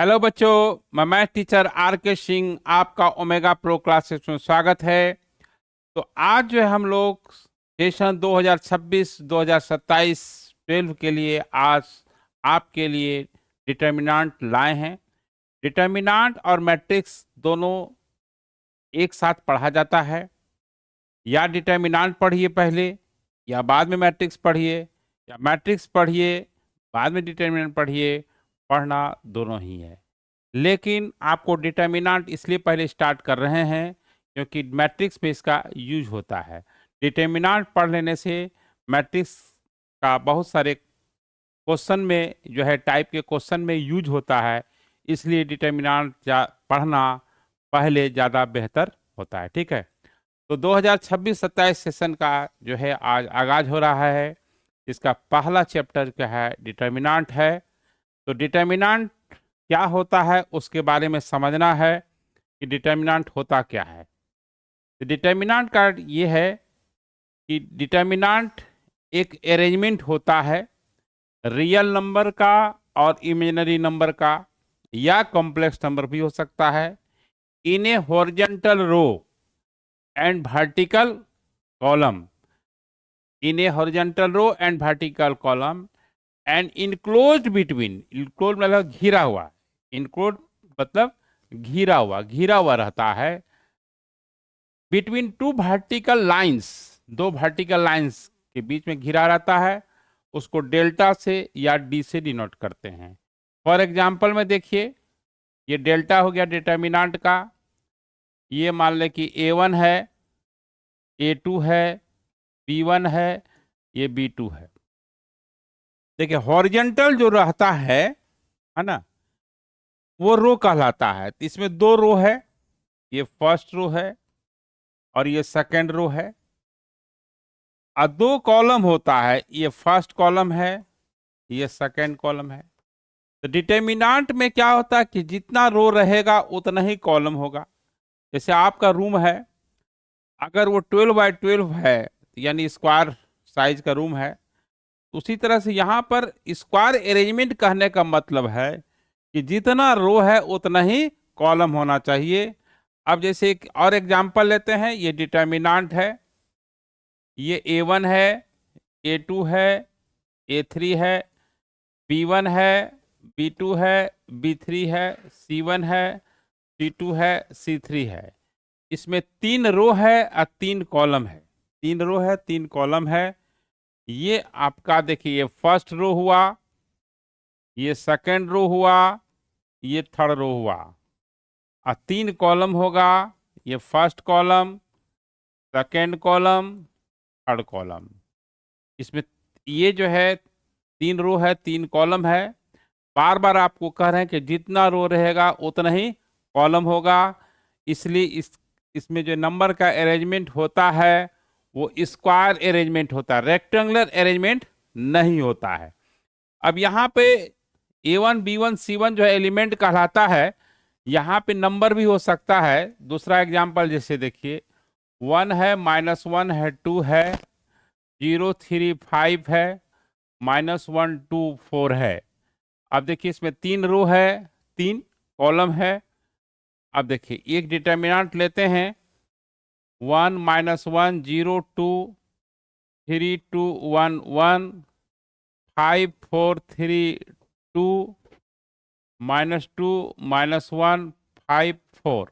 Hello बच्चों, मैं math teacher are के सिंह आपका ओमेगा प्रो क्लासेस में स्वागत है। तो आज जो है हम लोग सेशन 2026-2027 12 के लिए आज आपके लिए डिटर्मिनेंट लाए हैं। डिटर्मिनेंट और मैट्रिक्स दोनों एक साथ पढ़ा जाता है। या डिटर्मिनेंट पढ़िए पहले या बाद में मैट्रिक्स पढ़िए, या मैट्रिक्स पढ़िए बाद में डिटर्मिनेंट पढ़िए, पढ़ना दोनों ही है। लेकिन आपको डिटर्मिनेंट इसलिए पहले स्टार्ट कर रहे हैं क्योंकि मैट्रिक्स में इसका यूज होता है। डिटर्मिनेंट पढ़ लेने से मैट्रिक्स का बहुत सारे क्वेश्चन में जो है टाइप के क्वेश्चन में यूज होता है, इसलिए डिटर्मिनेंट पढ़ना पहले ज़्यादा बेहतर होता है। ठीक है, तो 2026-27 सेशन का जो है आज आगाज हो रहा है। इसका पहला चैप्टर क्या है, डिटर्मिनेंट है। तो डिटर्मिनेंट क्या होता है उसके बारे में समझना है कि डिटर्मिनेंट होता क्या है। तो डिटर्मिनेंट का ये है कि डिटर्मिनेंट एक अरेंजमेंट होता है रियल नंबर का और इमेजिनरी नंबर का, या कॉम्प्लेक्स नंबर भी हो सकता है, in a horizontal row and vertical column, in a horizontal row and vertical column and enclosed between, enclose मतलब घिरा हुआ, इनक्लोज मतलब घिरा हुआ रहता है बिटवीन टू वर्टिकल लाइंस, दो वर्टिकल लाइंस के बीच में घिरा रहता है। उसको डेल्टा से या डी से डिनोट करते हैं। फॉर एग्जांपल में देखिए, ये डेल्टा हो गया डिटर्मिनेंट का। ये मान ले कि A1 है, A2 है, B1 है, ये B2 है। देखिए हॉरिजॉन्टल जो रहता है ना, वो रो कहलाता है। तो इसमें दो रो है, ये फर्स्ट रो है और ये सेकंड रो है, और दो कॉलम होता है, ये फर्स्ट कॉलम है, ये सेकंड कॉलम है। तो डिटर्मिनेंट में क्या होता है कि जितना रो रहेगा उतना ही कॉलम होगा। जैसे आपका रूम है, अगर वो 12x12 है यानी स्क्वायर साइज का रूम है, उसी तरह से यहाँ पर स्क्वायर अरेंजमेंट कहने का मतलब है कि जितना रो है उतना ही कॉलम होना चाहिए। अब जैसे एक और एग्जांपल लेते हैं, ये डिटर्मिनेंट है, ये A1 है, A2 है, A3 है, B1 है, B2 है, B3 है, C1 है, C2 है, C3 है। इसमें तीन रो है और तीन कॉलम है, तीन रो है तीन कॉलम है। ये आपका देखिए, ये फर्स्ट रो हुआ, ये सेकंड रो हुआ, ये थर्ड रो हुआ, और तीन कॉलम होगा, ये first column, second column, third column. इसमें ये जो है तीन रो है तीन कॉलम है। बार बार आपको कह रहे हैं कि जितना रो रहेगा उतना ही कॉलम होगा, इसलिए इसमें जो नंबर का अरेंजमेंट होता है वो स्क्वायर अरेंजमेंट होता है, रेक्टेंगुलर अरेंजमेंट नहीं होता है। अब यहाँ पे A1 B1 C1 जो है एलिमेंट कहलाता है। यहाँ पे नंबर भी हो सकता है। दूसरा एग्जांपल जैसे देखिए, 1 है, -1 है, 2 है, 0 3 5 है, -1 2 4 है। अब देखिए इसमें तीन रो है तीन कॉलम है। अब देखिए एक डिटर्मिनेंट लेते हैं, 1 -1 0 2 3 2 1 1 5 4 3 2 -2 -1 5 4।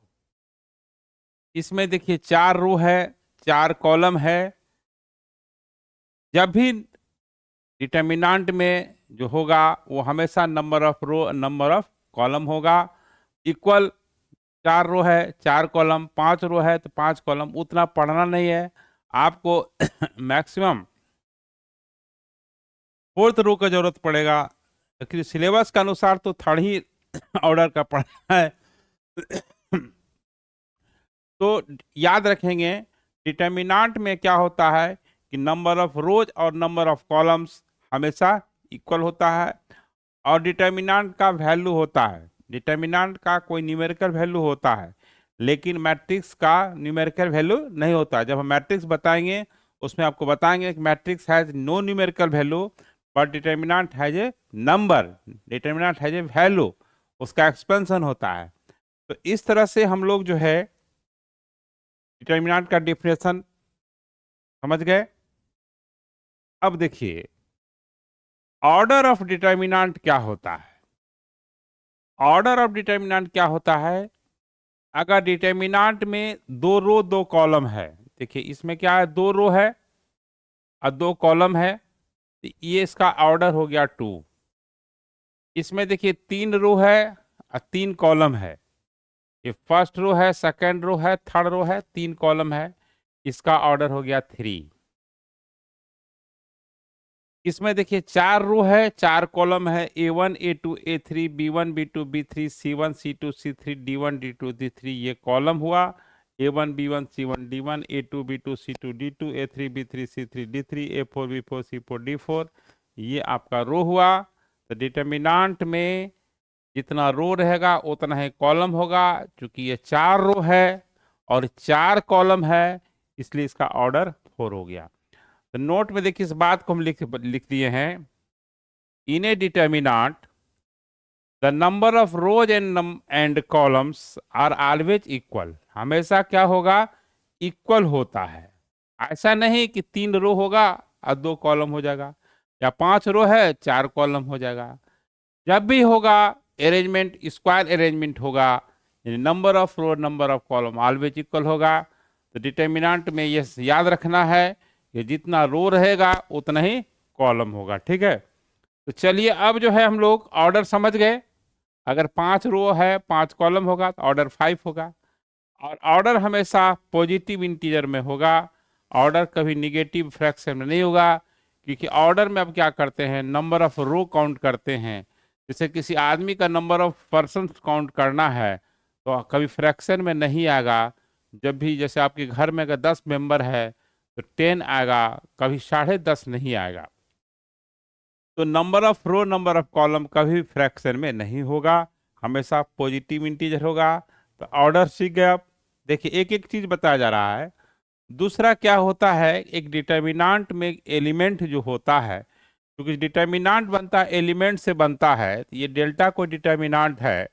इसमें देखिए चार रो है चार कॉलम है। जब भी डिटर्मिनेंट में जो होगा वो हमेशा number of row number of column होगा। इक्वल चार रो है चार कॉलम, पांच रो है तो पांच कॉलम, उतना पढ़ना नहीं है आपको। मैक्सिमम फोर्थ रो का जरूरत पड़ेगा, क्योंकि सिलेबस के अनुसार तो थर्ड ही ऑर्डर का पढ़ना है। तो याद रखेंगे, डिटर्मिनेंट में क्या होता है कि नंबर ऑफ रोज और नंबर ऑफ कॉलम्स हमेशा इक्वल होता है, और डिटर्मिनेंट का वैल्यू होता है, डिटर्मिनेंट का कोई न्यूमेरिकल वैल्यू होता है, लेकिन मैट्रिक्स का न्यूमेरिकल वैल्यू नहीं होता। जब हम मैट्रिक्स बताएंगे उसमें आपको बताएंगे कि matrix has no numerical value but determinant has a number, determinant has a value. उसका एक्सपेंशन होता है। तो इस तरह से हम लोग जो है डिटर्मिनेंट का डिफिनेशन समझ गए। अब देखिए ऑर्डर ऑफ डिटर्मिनेंट क्या होता है। ऑर्डर ऑफ डिटर्मिनेंट क्या होता है, अगर डिटर्मिनेंट में 2 रो 2 कॉलम है, देखिए इसमें क्या है, 2 रो है और 2 कॉलम है, तो ये इसका ऑर्डर हो गया 2। इसमें देखिए 3 रो है और 3 कॉलम है, ये फर्स्ट रो है, सेकंड रो है, थर्ड रो है, 3 कॉलम है, इसका ऑर्डर हो गया 3। इसमें देखिए 4 रो है, 4 कॉलम है, A1 A2 A3 B1 B2 B3 C1 C2 C3 D1 D2 D3, ये कॉलम हुआ। A1 B1 C1 D1 A2 B2 C2 D2 A3 B3 C3 D3 A4 B4 C4 D4, ये आपका रो हुआ। तो डिटर्मिनेंट में जितना रो रहेगा उतना ही कॉलम होगा। चूंकि ये 4 रो है और 4 कॉलम है, इसलिए इसका ऑर्डर 4 हो गया। तो नोट में देखिए इस बात को हम लिख दिए हैं, in a determinant the number of rows and columns are always equal. हमेशा क्या होगा, इक्वल होता है। ऐसा नहीं कि 3 रो होगा और 2 कॉलम हो जाएगा, या 5 रो है 4 कॉलम हो जाएगा। जब भी होगा अरेंजमेंट स्क्वायर अरेंजमेंट होगा, number of row number of column always equal होगा। तो डिटर्मिनेंट में ये याद रखना है कि जितना रो रहेगा उतना ही कॉलम होगा। ठीक है, तो चलिए अब जो है हम लोग ऑर्डर समझ गए। अगर 5 रो है 5 कॉलम होगा तो ऑर्डर 5 होगा, और ऑर्डर हमेशा पॉजिटिव इंटीजर में होगा। ऑर्डर कभी निगेटिव फ्रैक्शन में नहीं होगा, क्योंकि ऑर्डर में अब क्या करते हैं, नंबर ऑफ रो काउंट करते हैं। जैसे किसी आदमी का नंबर ऑफ पर्सन काउंट करना है तो कभी फ्रैक्शन में नहीं आएगा। जब भी जैसे आपके घर में अगर 10 मेंबर है तो 10 आएगा, कभी 10.5 नहीं आएगा। तो number of row number of column कभी फ्रैक्शन में नहीं होगा, हमेशा पॉजिटिव इंटीजर होगा। तो ऑर्डर सीख गए आप। देखिए एक एक चीज बताया जा रहा है। दूसरा क्या होता है, एक डिटर्मिनेंट में एलिमेंट जो होता है, क्योंकि डिटर्मिनेंट बनता है एलिमेंट से बनता है, तो ये डेल्टा को डिटर्मिनेंट है।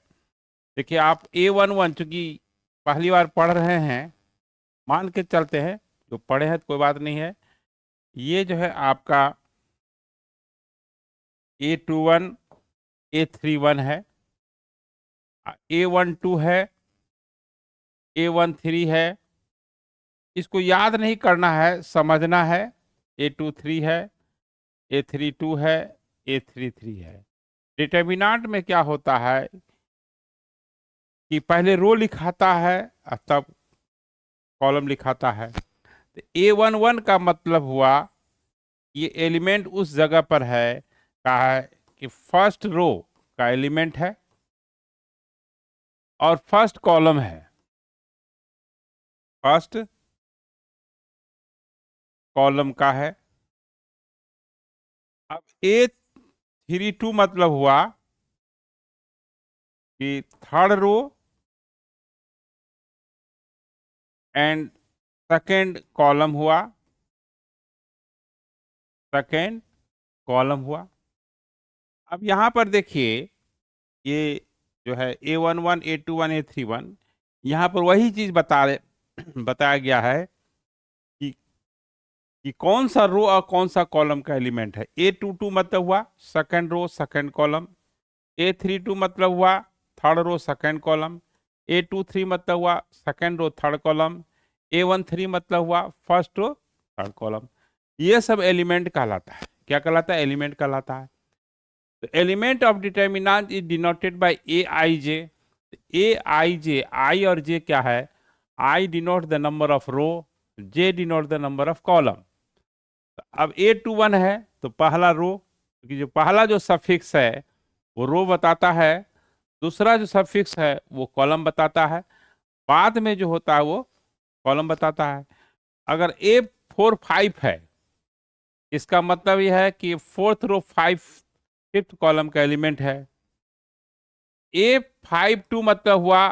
देखिए आप A11 चूंकि पहली बार पढ़ रहे हैं, मान के चलते हैं, जो पढ़े हैं तो कोई बात नहीं है। ये जो है आपका A21 A31 है, A12 है, A13 है। इसको याद नहीं करना है, समझना है। A23 है, A32 है, A33 है। डिटर्मिनेंट में क्या होता है कि पहले रो लिखाता है और तब कॉलम लिखाता है। तो A11 का मतलब हुआ ये एलिमेंट उस जगह पर है, कहा है कि फर्स्ट रो का एलिमेंट है और फर्स्ट कॉलम है, फर्स्ट कॉलम का है। अब A32 मतलब हुआ कि third row and second column हुआ, सेकेंड कॉलम हुआ। अब यहां पर देखिए ये जो है A11 A21 A31, यहाँ पर वही चीज बताया गया है कि कौन सा रो और कौन सा कॉलम का एलिमेंट है। A22 मतलब हुआ second row second column, A32 मतलब हुआ third row second column, A23 मतलब हुआ second row third column, A13 मतलब हुआ फर्स्ट रो थर्ड कॉलम। ये सब एलिमेंट कहलाता है। क्या कहलाता है, एलिमेंट कहलाता है। तो element of determinant is denoted by Aij। Aij, I और जे क्या है, I denote the number of row, J denote the number of column. अब A21 है तो पहला रो, क्योंकि जो पहला जो सफिक्स है वो रो बताता है, दूसरा जो सफिक्स है वो कॉलम बताता है, बाद में जो होता है वो कॉलम बताता है। अगर A45 है, इसका मतलब यह है कि फोर्थ रो फिफ्थ कॉलम का एलिमेंट है। A52 मतलब हुआ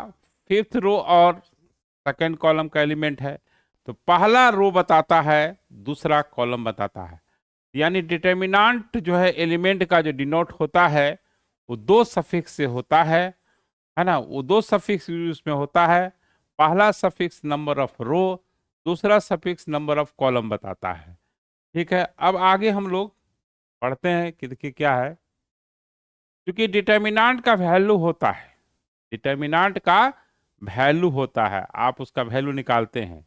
फिफ्थ रो और सेकंड कॉलम का एलिमेंट है। तो पहला रो बताता है, दूसरा कॉलम बताता है। यानी डिटर्मिनेंट जो है एलिमेंट का जो डिनोट होता है वो 2 सफिक्स से होता है, है ना, वो दो सफिक्स यूज में होता है। पहला सफिक्स नंबर ऑफ रो, दूसरा सफिक्स नंबर ऑफ कॉलम बताता है। ठीक है, अब आगे हम लोग पढ़ते हैं कि देखिए क्या है। क्योंकि डिटर्मिनेंट का वैल्यू होता है, डिटर्मिनेंट का वैल्यू होता है, आप उसका वैल्यू निकालते हैं।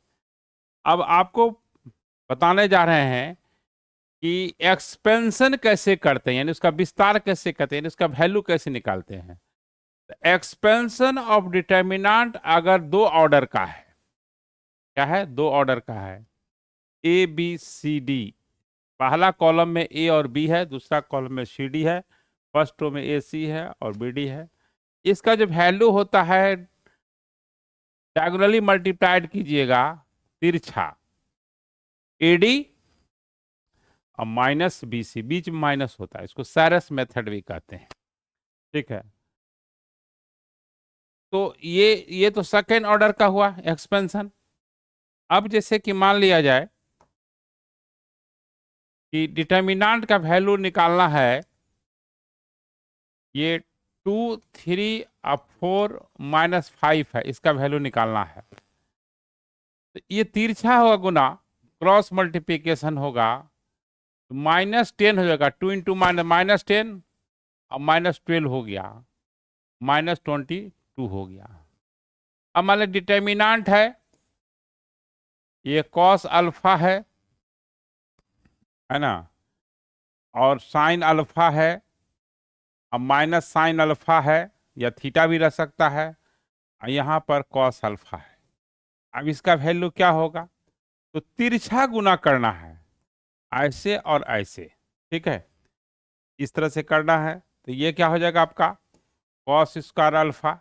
अब आपको बताने जा रहे हैं कि एक्सपेंशन कैसे करते हैं, यानी उसका विस्तार कैसे करते हैं, यानी उसका वैल्यू कैसे निकालते हैं। एक्सपेंशन ऑफ डिटर्मिनेंट अगर दो ऑर्डर का है, क्या है, दो ऑर्डर का है, ए बी सी डी, पहला कॉलम में ए और बी है, दूसरा कॉलम में सी डी है, फर्स्ट रो में ए सी है और बी डी है। इसका जो वैल्यू होता है डायगोनली मल्टीप्लाइड कीजिएगा तिरछा, एडी और माइनस बी सी, बीच में माइनस होता है, इसको सैरस मेथड भी कहते हैं। ठीक है, तो ये तो सेकेंड ऑर्डर का हुआ एक्सपेंशन। अब जैसे कि मान लिया जाए कि डिटर्मिनेंट का वैल्यू निकालना है, ये 2 3 और 4 -5 है, इसका वैल्यू निकालना है। तो ये तिरछा होगा गुना क्रॉस मल्टीप्लिकेशन होगा, तो -10 हो जाएगा, 2 इंटू -10 और -12 हो गया, -22 हो गया। अब मान लीजिए डिटर्मिनेंट है, ये कॉस अल्फा है ना, और साइन अल्फा है, अब माइनस साइन अल्फा है, या थीटा भी रह सकता है, और यहाँ पर कॉस अल्फा है। अब इसका वैल्यू क्या होगा, तो तिरछा गुना करना है, ऐसे और ऐसे। ठीक है, इस तरह से करना है, तो ये क्या हो जाएगा आपका कॉस स्क्वायर अल्फा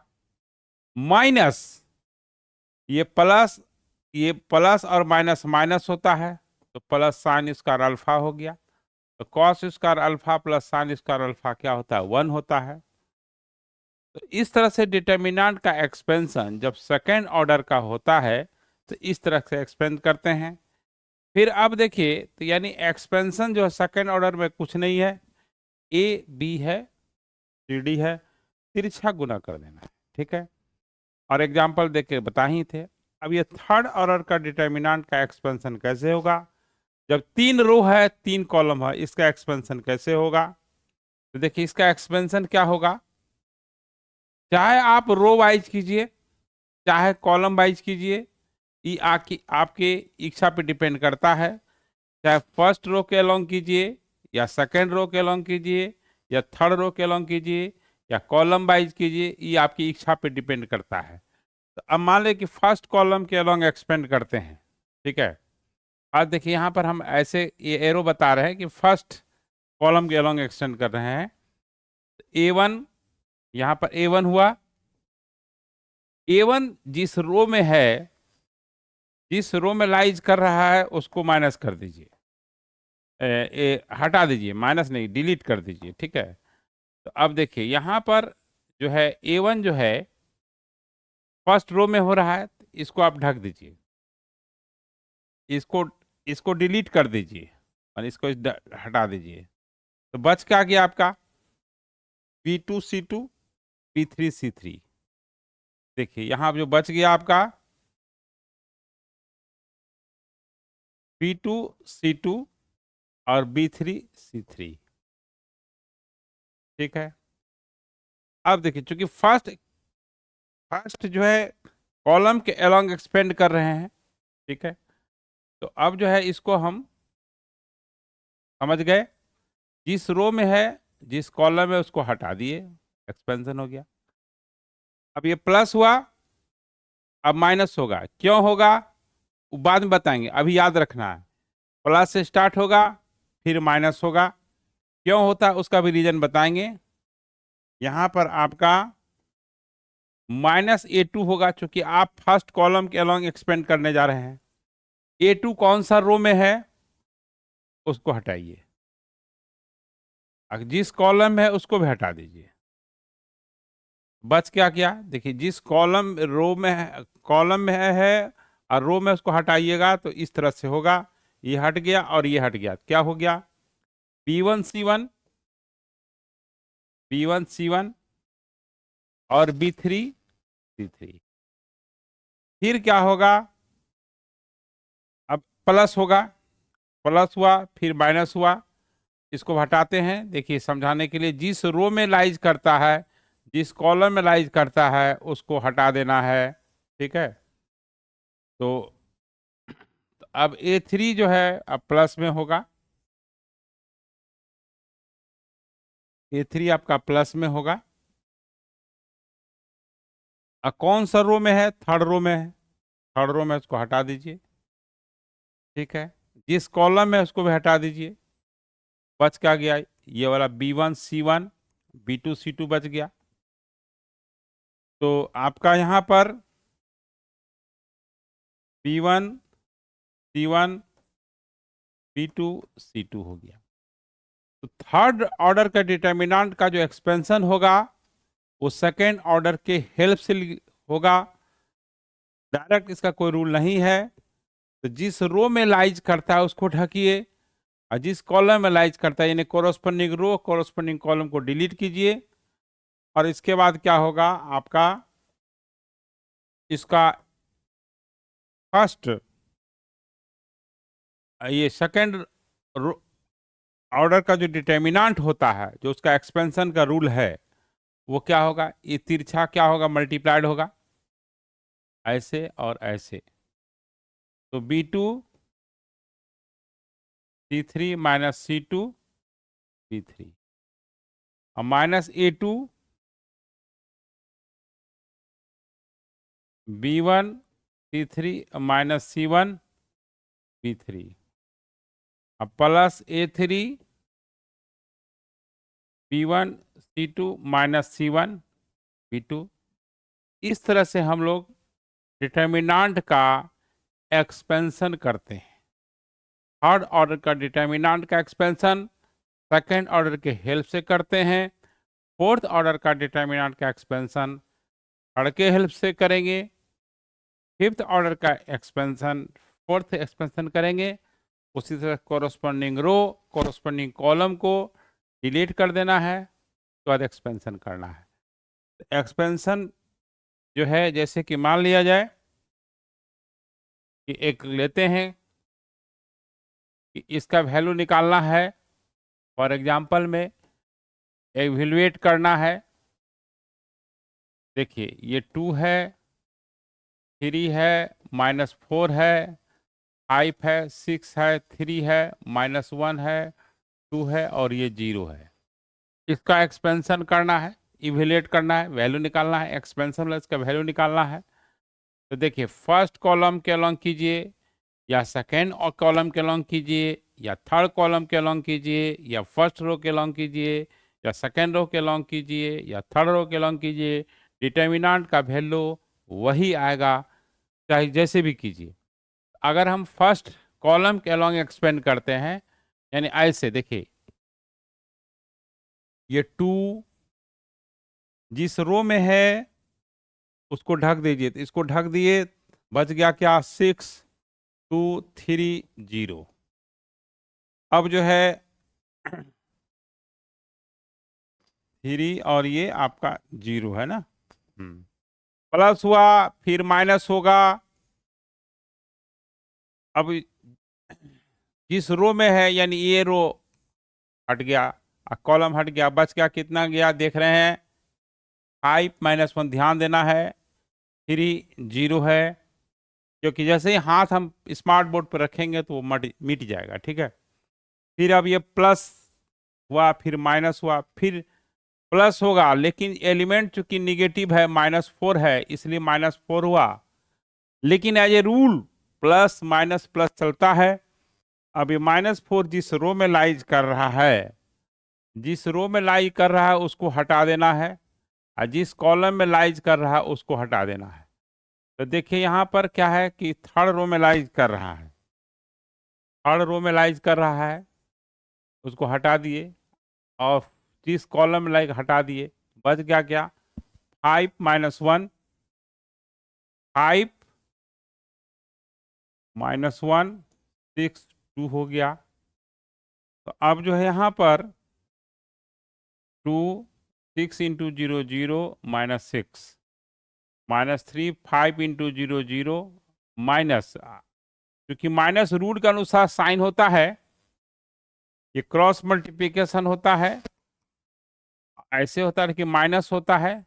माइनस ये प्लस और माइनस माइनस होता है, तो प्लस साइन स्क्वायर अल्फा हो गया। तो cos square alpha plus sine square alpha क्या होता है, 1 होता है। तो इस तरह से डिटर्मिनेंट का एक्सपेंशन जब सेकेंड ऑर्डर का होता है तो इस तरह से एक्सपेंड करते हैं। फिर अब देखिए, तो यानी एक्सपेंशन जो है सेकेंड ऑर्डर में कुछ नहीं है, ए बी है, सी डी है, तिरछा गुना कर देना है। ठीक है, और एग्जाम्पल देख के बता ही थे। अब ये थर्ड ऑर्डर का डिटर्मिनेंट का एक्सपेंशन कैसे होगा, जब 3 रो है 3 कॉलम है, इसका एक्सपेंशन कैसे होगा। तो देखिए इसका एक्सपेंशन क्या होगा, चाहे आप रो वाइज कीजिए चाहे कॉलम वाइज कीजिए, ये आपके इच्छा पे डिपेंड करता है। चाहे फर्स्ट रो के अलोंग कीजिए या सेकेंड रो के अलोंग कीजिए या थर्ड रो के अलोंग कीजिए या कॉलम वाइज कीजिए, ये आपकी इच्छा पे डिपेंड करता है। तो अब मान लें कि फर्स्ट कॉलम के अलोंग एक्सपेंड करते हैं। ठीक है, आज देखिए यहाँ पर हम ऐसे ये एरो बता रहे हैं कि फर्स्ट कॉलम के अलोंग एक्सटेंड कर रहे हैं। A1, यहाँ पर A1 हुआ, A1 जिस रो में है, जिस रो में लाइज कर रहा है उसको माइनस कर दीजिए, हटा दीजिए, माइनस नहीं डिलीट कर दीजिए। ठीक है, तो अब देखिए यहाँ पर जो है A1 जो है फर्स्ट रो में हो रहा है, इसको आप ढक दीजिए, इसको इसको डिलीट कर दीजिए और इसको हटा दीजिए। तो बच क्या गया आपका B2 C2 B3 C3। देखिए यहाँ जो बच गया आपका B2 C2 और B3 C3। ठीक है, अब देखिए चूंकि फर्स्ट जो है कॉलम के अलोंग एक्सपेंड कर रहे हैं। ठीक है, तो अब जो है इसको हम समझ गए, जिस रो में है जिस कॉलम में उसको हटा दिए, एक्सपेंशन हो गया। अब ये प्लस हुआ, अब माइनस होगा, क्यों होगा वो बाद में बताएंगे, अभी याद रखना है। प्लस से स्टार्ट होगा फिर माइनस होगा, क्यों होता है उसका भी रीजन बताएंगे। यहाँ पर आपका -A2 होगा, चूंकि आप फर्स्ट कॉलम के अलोंग एक्सपेंड करने जा रहे हैं। A2 कौन सा रो में है उसको हटाइए, जिस कॉलम में है उसको भी हटा दीजिए। बच क्या क्या, देखिए जिस कॉलम रो में है, कॉलम में है और रो में उसको हटाइएगा तो इस तरह से होगा, ये हट गया और ये हट गया, क्या हो गया B1 C1 B1 C1 और B3 C3। फिर क्या होगा, अब प्लस होगा, प्लस हुआ फिर माइनस हुआ, इसको हटाते हैं। देखिए समझाने के लिए, जिस रो में लाइज करता है, जिस कॉलम में लाइज करता है उसको हटा देना है, ठीक है। तो अब A3 जो है अब प्लस में होगा, A3 आपका प्लस में होगा। अब कौन सा रो में है, थर्ड रो में है, थर्ड रो में उसको हटा दीजिए, ठीक है। जिस कॉलम में उसको भी हटा दीजिए। बच क्या गया, ये वाला B1 C1 B2 C2 बच गया। तो आपका यहाँ पर B1 C1 B2 C2 हो गया। तो थर्ड ऑर्डर का डिटर्मिनेंट का जो एक्सपेंशन होगा वो सेकेंड ऑर्डर के हेल्प से होगा। डायरेक्ट इसका कोई रूल नहीं है। तो जिस रो में लाइज करता है उसको ढकिए, और जिस कॉलम में लाइज करता है यानी कोरोस्पोंडिंग रो कोरोस्पोंडिंग कॉलम को डिलीट कीजिए। और इसके बाद क्या होगा आपका, इसका फर्स्ट ये सेकेंड ऑर्डर का जो डिटर्मिनेंट होता है, जो उसका एक्सपेंशन का रूल है, वो क्या होगा, ये तिरछा क्या होगा, मल्टीप्लाइड होगा, ऐसे और ऐसे। तो B2 C3 minus C2 B3 और minus A2 B1 C3 minus C1 B3 अब plus A3 B1 C2 minus C1 B2। इस तरह से हम लोग डिटर्मिनेंट का एक्सपेंशन करते हैं। थर्ड ऑर्डर का डिटर्मिनेंट का एक्सपेंशन सेकेंड ऑर्डर के हेल्प से करते हैं। फोर्थ ऑर्डर का डिटर्मिनेंट का एक्सपेंशन थर्ड के हेल्प से करेंगे। फिफ्थ ऑर्डर का एक्सपेंशन फोर्थ एक्सपेंशन करेंगे। उसी तरह कोरोस्पोंडिंग रो कोरोस्पोंडिंग कॉलम को डिलीट कर देना है, उसके बाद एक्सपेंशन करना है। एक्सपेंशन जो है, जैसे कि मान लिया जाए कि एक लेते हैं कि इसका वैल्यू निकालना है, फॉर एग्जांपल में एवेल्युएट करना है। देखिए ये 2 है, 3 है, -4 है, 5 है, 6 है, 3 है, -1 है, 2 है और ये 0 है। इसका एक्सपेंशन करना है, इवेल्युएट करना है, वैल्यू निकालना है, एक्सपेंशन इसका वैल्यू निकालना है। तो देखिए फर्स्ट कॉलम के अलॉन्ग कीजिए, या सेकेंड कॉलम के अलॉन्ग कीजिए, या थर्ड कॉलम के अलॉन्ग कीजिए, या फर्स्ट रो के अलॉन्ग कीजिए, या सेकेंड रो के अलॉन्ग कीजिए, या थर्ड रो के अलॉन्ग कीजिए, डिटर्मिनेंट का वैल्यू वही आएगा, चाहे जैसे भी कीजिए। अगर हम फर्स्ट कॉलम के अलॉन्ग एक्सपेंड करते हैं, यानी ऐसे देखिए, ये 2 जिस रो में है उसको ढक दीजिए, तो इसको ढक दिए, बच गया क्या, 6 2 3 0। अब जो है 3 और ये आपका 0 है ना, प्लस हुआ फिर माइनस होगा। अब जिस रो में है यानी ये रो हट गया, कॉलम हट गया, बच गया कितना गया देख रहे हैं, 5 -1 ध्यान देना है, 3 0 है, क्योंकि जैसे ही हाथ हम स्मार्ट बोर्ड पर रखेंगे तो वो मिट जाएगा, ठीक है। फिर अब ये प्लस हुआ फिर माइनस हुआ फिर प्लस होगा, लेकिन एलिमेंट चूंकि निगेटिव है, -4 है, इसलिए -4 हुआ। लेकिन as a rule plus minus plus चलता है। अब ये -4 जिस रो में लाइज कर रहा है, जिस रो में लाइज कर रहा है उसको हटा देना है, और जिस कॉलम में लाइज कर रहा है उसको हटा देना है। तो देखिए यहाँ पर क्या है कि थर्ड रो में लाइज कर रहा है, थर्ड रो में लाइज कर रहा है, उसको हटा दिए, और जिस कॉलम में लाइज हटा दिए, बच गया क्या, 5 -1 5 -1 6 2 हो गया। तो अब जो है यहाँ पर 2 6 इंटू 0 0 -6 -3 5 इंटू 0 0 माइनस, क्योंकि माइनस रूट के अनुसार साइन होता है, ये क्रॉस मल्टीप्लिकेशन होता है, ऐसे होता है कि माइनस होता है,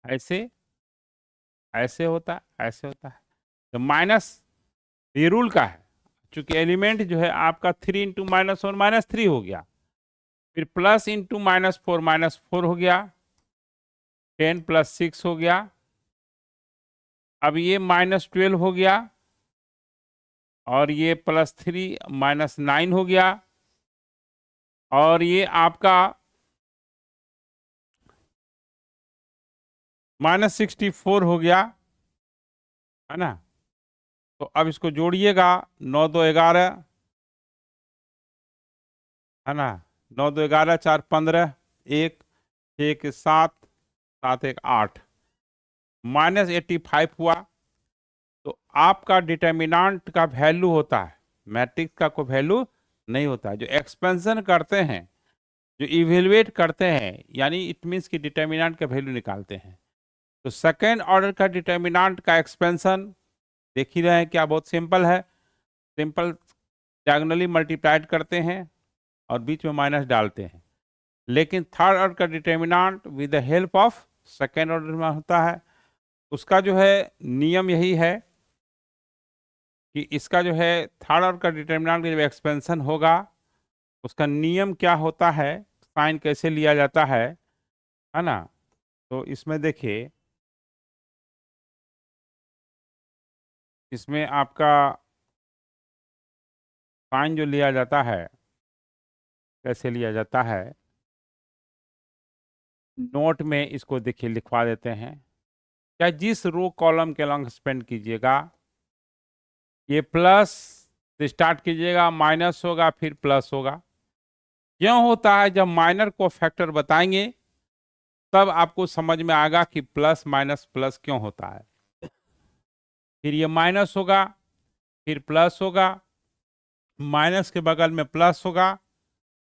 ऐसे ऐसे होता है, ऐसे होता है, तो माइनस ये रूल का है। चूंकि एलिमेंट जो है आपका 3 इंटू -1 -3 हो गया, फिर प्लस इंटू -4 हो गया, 10 + 6 हो गया, अब ये -12 हो गया, और ये +3 -9 हो गया, और ये आपका -64 हो गया, है ना। तो अब इसको जोड़िएगा, 9 2 11, है ना, 9 2 11 4 15, 1 1 7 7 1 8, -85 हुआ। तो आपका डिटर्मिनेंट का वैल्यू होता है, मैट्रिक्स का कोई वैल्यू नहीं होता है। जो एक्सपेंशन करते हैं, जो इवेलुएट करते हैं, यानी इट मीन्स कि डिटर्मिनेंट का वैल्यू निकालते हैं। तो सेकेंड ऑर्डर का डिटर्मिनेंट का एक्सपेंशन देख ही रहे हैं, क्या बहुत सिंपल है। सिंपल डायगोनली मल्टीप्लाइड करते हैं और बीच में माइनस डालते हैं। लेकिन थर्ड ऑर्डर का determinant with the help of second order में होता है। उसका जो है नियम यही है कि इसका जो है थर्ड ऑर्डर का डिटर्मिनेंट जब एक्सपेंशन होगा, उसका नियम क्या होता है, साइन कैसे लिया जाता है ना। तो इसमें देखिए, इसमें आपका साइन जो लिया जाता है, कैसे लिया जाता है, नोट में इसको देखिए लिखवा देते हैं। क्या जिस रो कॉलम के लॉन्ग स्पेंड कीजिएगा, ये प्लस से स्टार्ट कीजिएगा, माइनस होगा, फिर प्लस होगा। क्यों होता है, जब माइनर को फैक्टर बताएंगे तब आपको समझ में आएगा कि प्लस माइनस प्लस क्यों होता है। फिर ये माइनस होगा, फिर प्लस होगा, माइनस के बगल में प्लस होगा,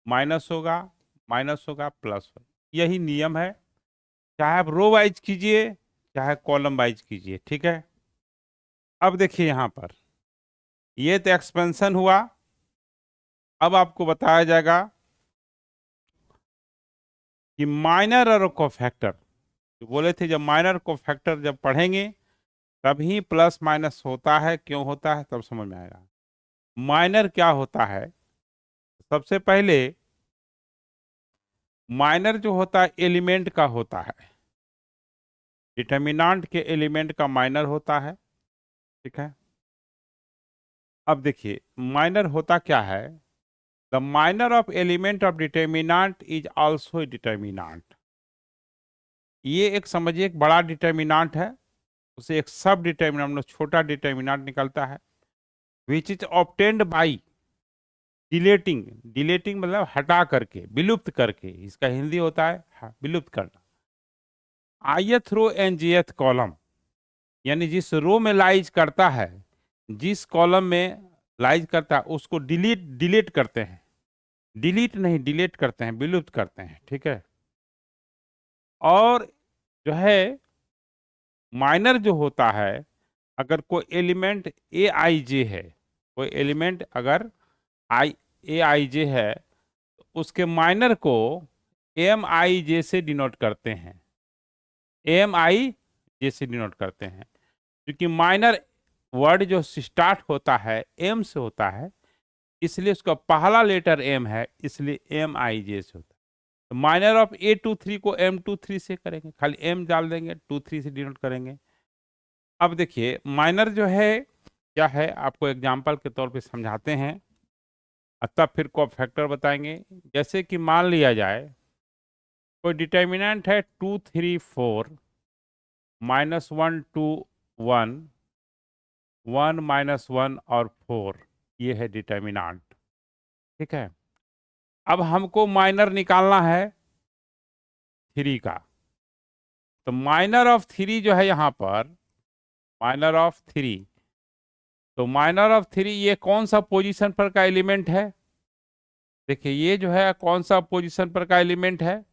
माइनस होगा, माइनस होगा, प्लस होगा। यही नियम है, चाहे आप रो वाइज कीजिए चाहे कॉलम वाइज कीजिए, ठीक है। अब देखिए यहाँ पर ये तो एक्सपेंशन हुआ। अब आपको बताया जाएगा कि माइनर और कोफैक्टर, बोले थे जब माइनर कोफैक्टर जब पढ़ेंगे तभी प्लस माइनस होता है, क्यों होता है तब समझ में आएगा। माइनर क्या होता है, सबसे पहले माइनर जो होता है एलिमेंट का होता है, डिटर्मिनेंट के एलिमेंट का माइनर होता है, ठीक है। अब देखिए माइनर होता क्या है, the minor of element of determinant is also determinant. ये एक समझिए एक बड़ा डिटर्मिनेंट है, उसे एक सब डिटर्मिनेंट छोटा डिटर्मिनेंट निकलता है, विच इज ऑब्टेन्ड बाई डिलेटिंग। डिलेटिंग मतलब हटा करके, विलुप्त करके, इसका हिंदी होता है विलुप्त करना। ith row and jth column, यानी जिस रो में लाइज करता है, जिस कॉलम में लाइज करता है उसको डिलीट करते हैं, डिलीट नहीं डिलीट करते हैं, विलुप्त करते हैं, ठीक है। और जो है माइनर जो होता है, अगर कोई एलिमेंट ए आई जे है, कोई एलिमेंट अगर ए आई जे है, उसके माइनर को एम आई जे से डिनोट करते हैं, एम आई जे से डिनोट करते हैं। क्योंकि माइनर वर्ड जो स्टार्ट होता है एम से होता है, इसलिए उसका पहला लेटर एम है, इसलिए एम आई जे से होता है। तो माइनर ऑफ A23 को M23 से करेंगे, खाली एम डाल देंगे, 23 से डिनोट करेंगे। अब देखिए माइनर जो है क्या है, आपको एग्जाम्पल के तौर पे समझाते हैं, तब फिर को फैक्टर बताएंगे। जैसे कि मान लिया जाए कोई डिटर्मिनेंट है 2 3 4 -1 2 1 1 -1 और 4, ये है डिटर्मिनेंट, ठीक है। अब हमको माइनर निकालना है 3 का। तो माइनर ऑफ 3 जो है यहाँ पर, माइनर ऑफ 3, तो माइनर ऑफ 3 ये कौन सा पोजीशन पर का एलिमेंट है, देखिए ये जो है कौन सा पोजीशन पर का एलिमेंट है,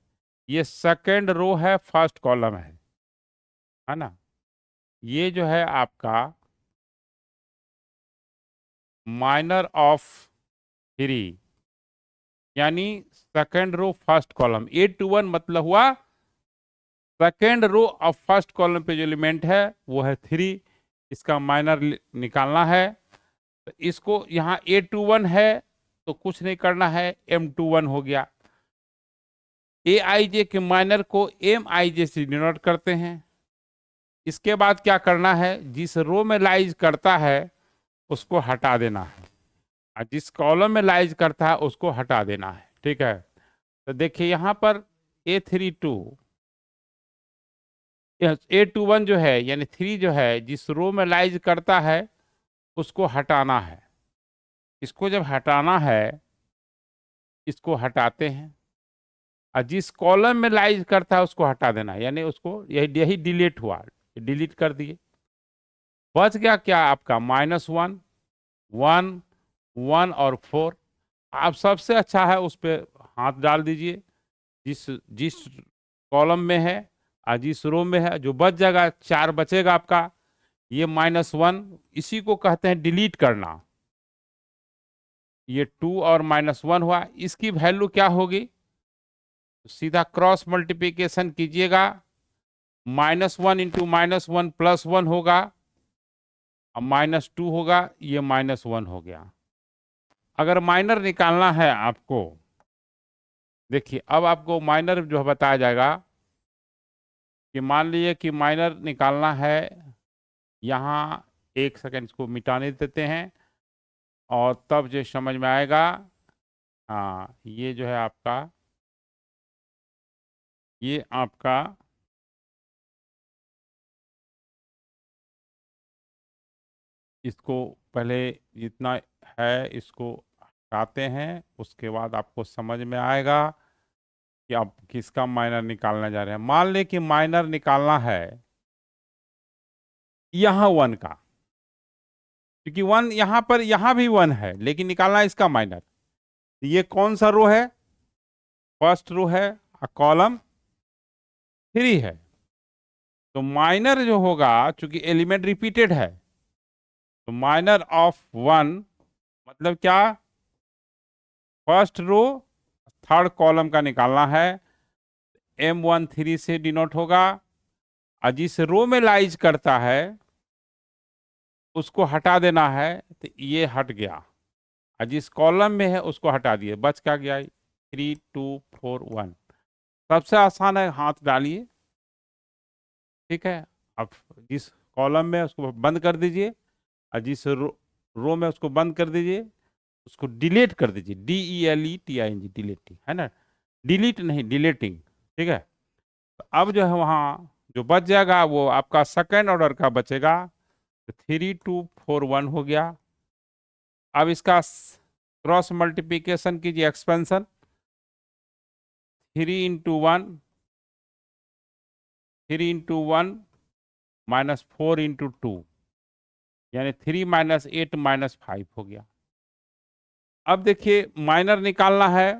ये सेकंड रो है, फर्स्ट कॉलम है ना। ये जो है आपका माइनर ऑफ 3, यानी second row first column. 8 to 1 मतलब हुआ second row of first column पे जो एलिमेंट है वो है 3, इसका माइनर निकालना है। तो इसको यहाँ 8 to 1 है तो कुछ नहीं करना है, M to 1 हो गया। AIJ के माइनर को MIJ से डिनोट करते हैं। इसके बाद क्या करना है, जिस रो में लाइज करता है उसको हटा देना है, और जिस कॉलम में लाइज करता है उसको हटा देना है। ठीक है, तो देखिए यहाँ पर A32 8 to 1 जो है यानी 3 जो है जिस रो में लाइज करता है उसको हटाना है। इसको जब हटाना है, इसको हटाते हैं, और जिस कॉलम में लाइज करता है उसको हटा देना है, यानी उसको यही डिलीट हुआ, डिलीट कर दिए। बच गया क्या आपका -1, 1, 1 और 4। आप सबसे अच्छा है उस पर हाथ डाल दीजिए, जिस जिस कॉलम में है और जिस रो में है, जो बच जाएगा 4 बचेगा आपका। ये -1 इसी को कहते हैं डिलीट करना। ये 2 और -1 हुआ, इसकी वैल्यू क्या होगी, सीधा क्रॉस मल्टीप्लिकेशन कीजिएगा। -1 इंटू -1 +1 होगा, और -2 होगा, ये -1 हो गया। अगर माइनर निकालना है आपको, देखिए अब आपको माइनर जो बताया जाएगा कि मान लीजिए कि माइनर निकालना है। यहाँ 1 सेकंड इसको मिटाने देते हैं और तब जो समझ में आएगा। हाँ, ये आपका इसको पहले जितना है इसको हटाते हैं, उसके बाद आपको समझ में आएगा कि आप किसका माइनर निकालने जा रहे हैं। मान लें कि माइनर निकालना है यहाँ 1 का, क्योंकि 1 यहाँ पर, यहाँ भी 1 है, लेकिन निकालना है इसका माइनर। ये कौन सा रो है, फर्स्ट रो है, कॉलम 3 है। तो माइनर जो होगा, चूंकि एलिमेंट रिपीटेड है, तो माइनर ऑफ 1 मतलब क्या, फर्स्ट रो थर्ड कॉलम का निकालना है। M13 से डिनोट होगा, और जिस रो में लाइज करता है उसको हटा देना है, तो ये हट गया, और जिस कॉलम में है उसको हटा दिए, बच क्या गया 3, 2, 4, 1। सबसे आसान है, हाथ डालिए। ठीक है, अब जिस कॉलम में उसको बंद कर दीजिए, और जिस रो में उसको बंद कर दीजिए, उसको डिलीट कर दीजिए, DELETING, डिलीटिंग है ना, डिलीट नहीं, डिलीटिंग। ठीक है, तो अब जो है वहाँ जो बच जाएगा वो आपका सेकंड ऑर्डर का बचेगा। तो 3, 2, 4, 1 हो गया। अब इसका क्रॉस मल्टीप्लिकेशन कीजिए, एक्सपेंशन। 3 × 1 -4 × 2, यानी 3 - 8 -5 हो गया। अब देखिए माइनर निकालना है,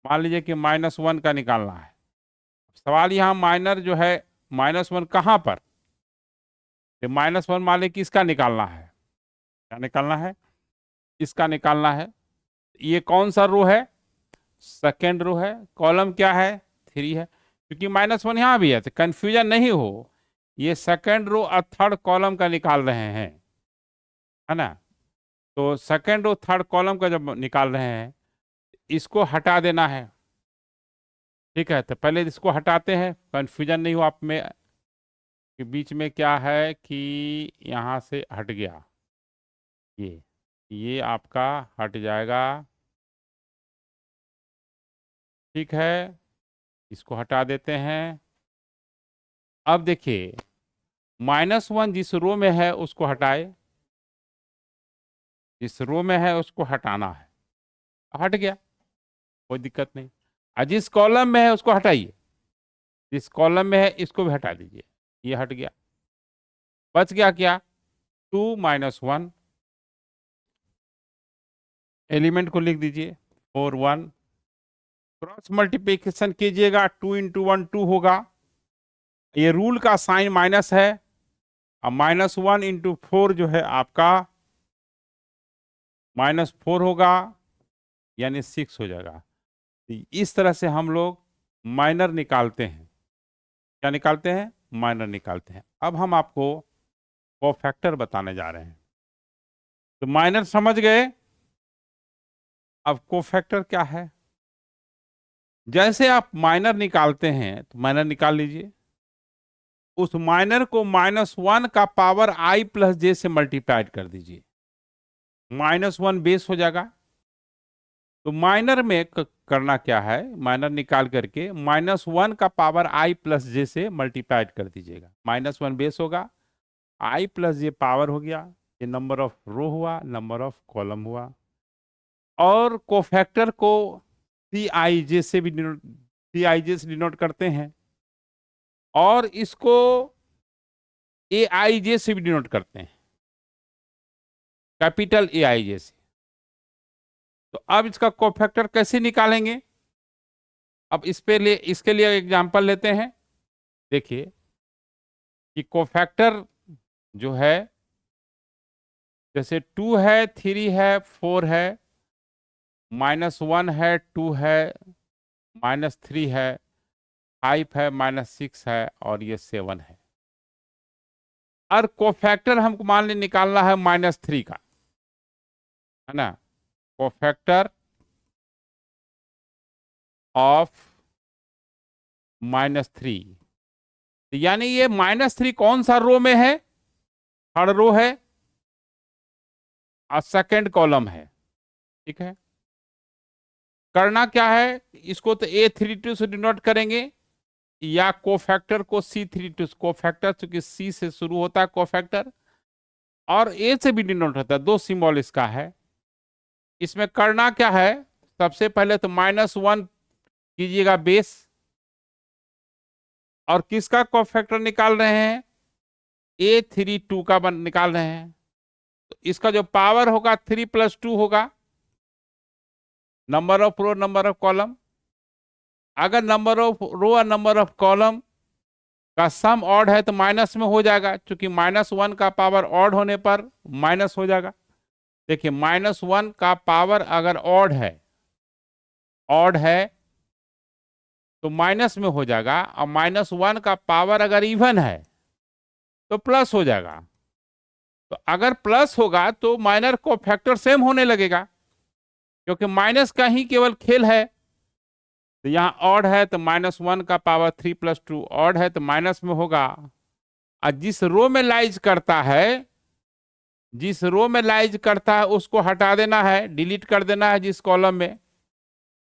मान लीजिए कि -1 का निकालना है। सवाल यहाँ माइनर जो है, -1 कहाँ पर, तो -1 मान लीजिए किसका निकालना है, क्या निकालना है, इसका निकालना है। ये कौन सा रो है, सेकेंड रो है, कॉलम क्या है 3 है। क्योंकि -1 यहाँ भी है तो कंफ्यूजन नहीं हो, ये सेकेंड रो और थर्ड कॉलम का निकाल रहे हैं, है ना। तो सेकेंड रो थर्ड कॉलम का जब निकाल रहे हैं, इसको हटा देना है। ठीक है, तो पहले इसको हटाते हैं, कंफ्यूजन नहीं हो आप में कि बीच में क्या है, कि यहाँ से हट गया, ये आपका हट जाएगा। ठीक है, इसको हटा देते हैं। अब देखिए -1 जिस रो में है उसको हटाए, जिस रो में है उसको हटाना है, हट गया, कोई दिक्कत नहीं। और जिस कॉलम में है उसको हटाइए, जिस कॉलम में है इसको भी हटा दीजिए, ये हट गया। बच गया क्या, 2 - 1, एलिमेंट को लिख दीजिए 4, 1, क्रॉस मल्टीप्लिकेशन कीजिएगा, 2 इंटू 1 2 होगा, ये रूल का साइन माइनस है, अब -1 इंटू 4 जो है आपका -4 होगा, यानी 6 हो जाएगा। तो इस तरह से हम लोग माइनर निकालते हैं। क्या निकालते हैं? माइनर निकालते हैं। अब हम आपको कोफैक्टर बताने जा रहे हैं। तो माइनर समझ गए, अब कोफैक्टर क्या है? जैसे आप माइनर निकालते हैं तो माइनर निकाल लीजिए, उस माइनर को -1 का पावर i प्लस जे से मल्टीप्लाइड कर दीजिए, -1 बेस हो जाएगा। तो माइनर में करना क्या है, माइनर निकाल करके -1 का पावर i प्लस जे से मल्टीप्लाइड कर दीजिएगा, -1 बेस होगा, i प्लस जे पावर हो गया, ये नंबर ऑफ रो हुआ, नंबर ऑफ कॉलम हुआ। और कोफैक्टर को Cij से भी Cij से डिनोट करते हैं, और इसको Aij से भी डिनोट करते हैं, कैपिटल Aij से। तो अब इसका कोफैक्टर कैसे निकालेंगे? अब इसके लिए एग्जांपल लेते हैं। देखिए कि कोफैक्टर जो है, जैसे 2 है, 3 है, 4 है, -1 है, 2 है, -3 है, 5 है, -6 है, और ये 7 है। और कोफैक्टर हमको मान ली निकालना है -3 का, है ना, कोफैक्टर ऑफ -3, यानी ये -3 कौन सा रो में है? थर्ड रो है और सेकंड कॉलम है, ठीक है। करना क्या है, इसको तो A32 से डिनोट करेंगे, या कोफैक्टर को C32, कोफैक्टर चूंकि C से शुरू होता है कोफैक्टर, और A से भी डिनोट होता है, दो सिंबल इसका है। इसमें करना क्या है, सबसे पहले तो -1 कीजिएगा बेस, और किसका कोफैक्टर निकाल रहे हैं? A32 का निकाल रहे हैं। तो इसका जो पावर होगा 3 + 2 होगा, number of row, number of column. अगर नंबर ऑफ रो और नंबर ऑफ कॉलम का सम ऑड है तो माइनस में हो जाएगा, क्योंकि -1 का पावर ऑड होने पर माइनस हो जाएगा। देखिए -1 का पावर अगर ऑड है तो माइनस में हो जाएगा, और -1 का पावर अगर इवन है तो प्लस हो जाएगा। तो अगर प्लस होगा तो माइनर को फैक्टर सेम होने लगेगा, क्योंकि माइनस का ही केवल खेल है। तो यहाँ ऑड है तो -1 का पावर 3 + 2 ऑड है तो माइनस में होगा। और जिस रो में लाइज करता है उसको हटा देना है, डिलीट कर देना है जिस कॉलम में।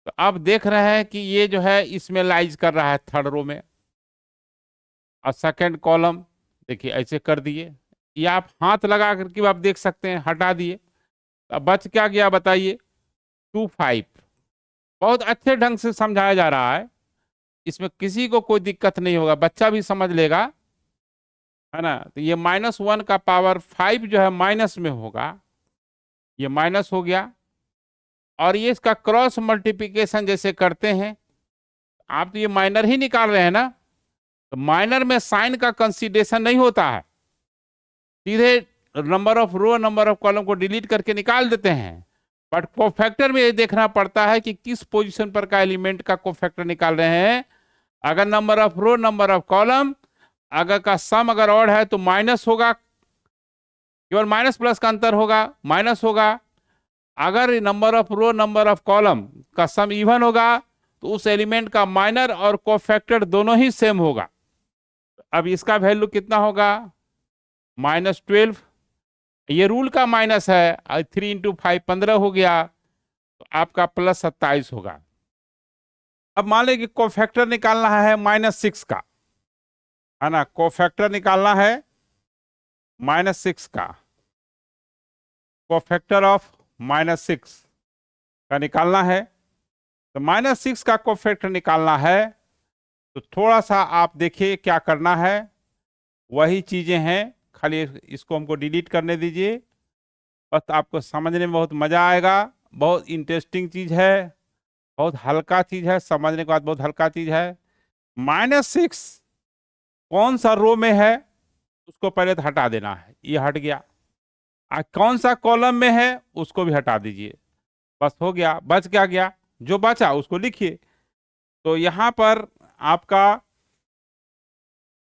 तो अब देख रहे हैं कि ये जो है इसमें लाइज कर रहा है थर्ड रो में, और सेकंड कॉलम देखिए ऐसे कर दिए, या आप हाथ लगा करके आप देख सकते हैं, हटा दिए। अब बच क्या गया बताइए? 2 5। बहुत अच्छे ढंग से समझाया जा रहा है, इसमें किसी को कोई दिक्कत नहीं होगा, बच्चा भी समझ लेगा, है ना। तो ये -1 का पावर 5 जो है माइनस में होगा, ये माइनस हो गया। और ये इसका क्रॉस मल्टीप्लिकेशन जैसे करते हैं, आप तो ये माइनर ही निकाल रहे हैं ना, तो माइनर में साइन का कंसीडरेशन नहीं होता है, सीधे number of row, number of column को डिलीट करके निकाल देते हैं। बट कोफैक्टर में ये देखना पड़ता है कि किस पोजीशन पर का एलिमेंट का कोफैक्टर निकाल रहे हैं। अगर number of row, number of column अगर का सम अगर ऑड है तो माइनस होगा, केवल माइनस प्लस का अंतर होगा, माइनस होगा। अगर number of row, number of column का सम इवन होगा तो उस एलिमेंट का माइनर और कोफैक्टर दोनों ही सेम होगा। अब इसका वैल्यू कितना होगा? -12। ये रूल का माइनस है, 3 × 5 15 हो गया, तो आपका +27 होगा। अब मान लें कि कोफैक्टर निकालना है -6 का, है ना, कोफैक्टर निकालना है -6 का, कोफैक्टर ऑफ -6 का निकालना है। तो -6 का कोफैक्टर निकालना है तो थोड़ा सा आप देखिए क्या करना है, वही चीजें हैं, खाली इसको हमको डिलीट करने दीजिए, बस आपको समझने में बहुत मजा आएगा, बहुत इंटरेस्टिंग चीज है। बहुत हल्का चीज है, समझने के बाद बहुत हल्का चीज है। -6 कौन सा रो में है उसको पहले तो हटा देना है, ये हट गया। कौन सा कॉलम में है उसको भी हटा दीजिए, बस हो गया। बच क्या गया, जो बचा उसको लिखिए। तो यहां पर आपका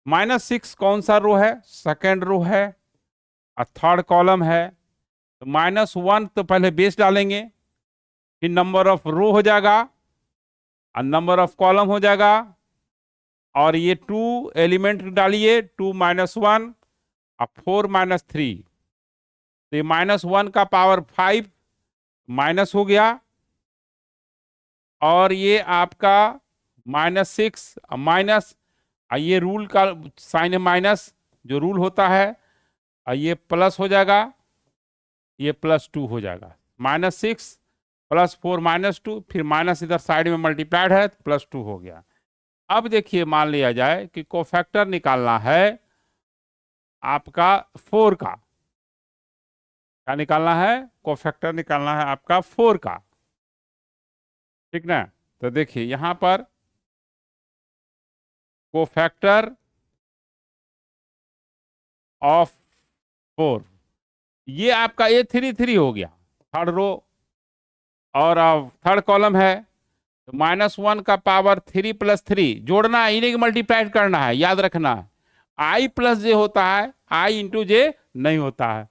-6 कौन सा रो है, सेकेंड रो है और थर्ड कॉलम है। तो -1 तो पहले बेस डालेंगे, फिर नंबर ऑफ रो हो जाएगा और नंबर ऑफ कॉलम हो जाएगा। और ये 2 एलिमेंट डालिए, 2 -1 और 4 -3। तो ये -1 का पावर 5 माइनस हो गया। और ये आपका -6 माइनस, ये रूल का साइन है माइनस, जो रूल होता है। और ये प्लस हो जाएगा, ये +2 हो जाएगा। -6 +4 -2, फिर माइनस इधर साइड में मल्टीप्लाइड है, +2 हो गया। अब देखिए, मान लिया जाए कि कोफैक्टर निकालना है आपका 4 का। क्या निकालना है, कोफैक्टर निकालना है आपका 4 का, ठीक ना। तो देखिए यहां पर कोफैक्टर ऑफ 4, ये आपका A33 हो गया, थर्ड रो। और थर्ड कॉलम है, तो -1 का पावर 3 + 3 जोड़ना है, इन्हीं मल्टीप्लाई करना है, याद रखना है। I + J होता है, I × J नहीं होता है।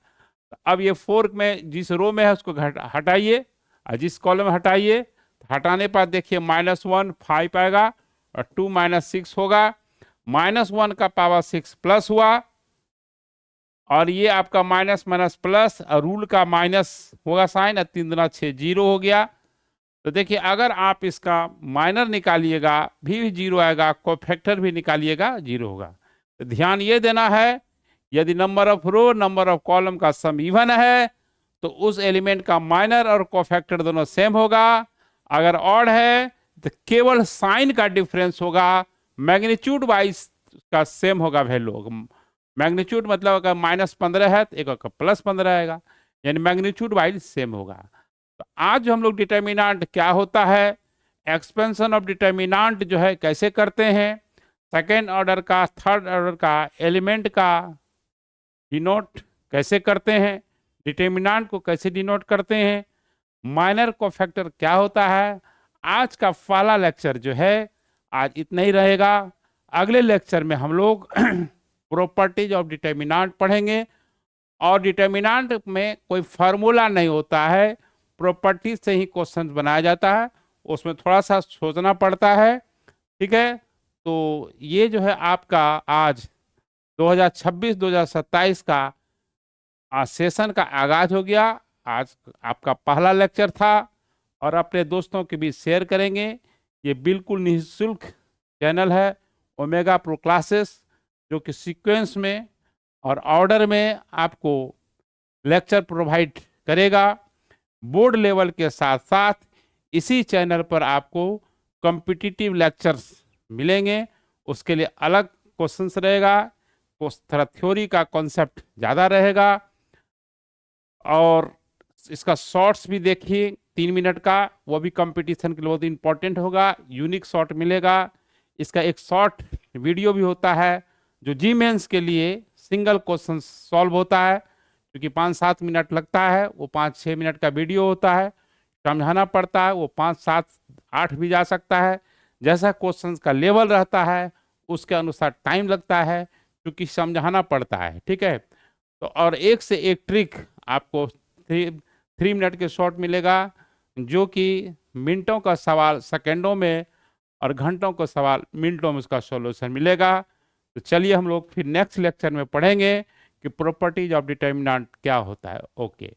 अब ये 4 में जिस रो में है उसको हटाइए और जिस कॉलम में हटाइए। हटाने पर देखिए -1 5 आएगा और 2 -6 होगा। -1 का पावर 6 प्लस हुआ, और ये आपका माइनस माइनस प्लस और रूल का माइनस होगा साइन, 3 दूना 6 0 हो गया। तो देखिए अगर आप इसका माइनर निकालिएगा भी 0 आएगा, कोफैक्टर भी निकालिएगा 0 होगा। तो ध्यान ये देना है, यदि number of row number of column का सम इवन है तो उस एलिमेंट का माइनर और कोफैक्टर दोनों सेम होगा। अगर ऑड है तो केवल साइन का डिफरेंस होगा, मैग्नीट्यूड वाइज का सेम होगा वैल्यू। मैग्नीट्यूड मतलब अगर -15 है तो एक का +15 आएगा, यानी मैग्नीट्यूड वाइज सेम होगा। तो आज जो हम लोग डिटर्मिनेंट क्या होता है, एक्सपेंशन ऑफ डिटर्मिनेंट जो है कैसे करते हैं, सेकेंड ऑर्डर का थर्ड ऑर्डर का एलिमेंट का डिनोट कैसे करते हैं, डिटर्मिनेंट को कैसे डिनोट करते हैं, माइनर कोफैक्टर क्या होता है। आज का पहला लेक्चर जो है आज इतना ही रहेगा। अगले लेक्चर में हम लोग प्रॉपर्टीज ऑफ डिटर्मिनेंट पढ़ेंगे। और डिटर्मिनेंट में कोई फार्मूला नहीं होता है, प्रॉपर्टीज से ही क्वेश्चन बनाया जाता है, उसमें थोड़ा सा सोचना पड़ता है, ठीक है। तो ये जो है आपका आज 2026-2027 का सेशन का आगाज हो गया। आज आपका पहला लेक्चर था और अपने दोस्तों के बीच शेयर करेंगे। ये बिल्कुल निःशुल्क चैनल है ओमेगा प्रो क्लासेस, जो कि सीक्वेंस में और ऑर्डर में आपको लेक्चर प्रोवाइड करेगा। बोर्ड लेवल के साथ साथ इसी चैनल पर आपको कॉम्पिटिटिव लेक्चर्स मिलेंगे, उसके लिए अलग क्वेश्चंस रहेगा, थोड़ा थ्योरी का कॉन्सेप्ट ज़्यादा रहेगा। और इसका शॉर्ट्स भी देखिए 3 मिनट का, वो भी कंपटीशन के लिए बहुत इंपॉर्टेंट होगा, यूनिक शॉर्ट मिलेगा। इसका एक शॉर्ट वीडियो भी होता है जो जी मेंस के लिए सिंगल क्वेश्चन सॉल्व होता है, क्योंकि 5-7 मिनट लगता है, वो 5-6 मिनट का वीडियो होता है, समझाना पड़ता है। वो 5-7-8 भी जा सकता है, जैसा क्वेश्चन का लेवल रहता है उसके अनुसार टाइम लगता है, क्योंकि समझाना पड़ता है, ठीक है। तो और एक से एक ट्रिक आपको 3 मिनट के शॉर्ट मिलेगा, जो कि मिनटों का सवाल सेकेंडों में और घंटों का सवाल मिनटों में उसका सॉल्यूशन मिलेगा। तो चलिए हम लोग फिर नेक्स्ट लेक्चर में पढ़ेंगे कि प्रॉपर्टीज ऑफ डिटर्मिनेंट क्या होता है। ओके।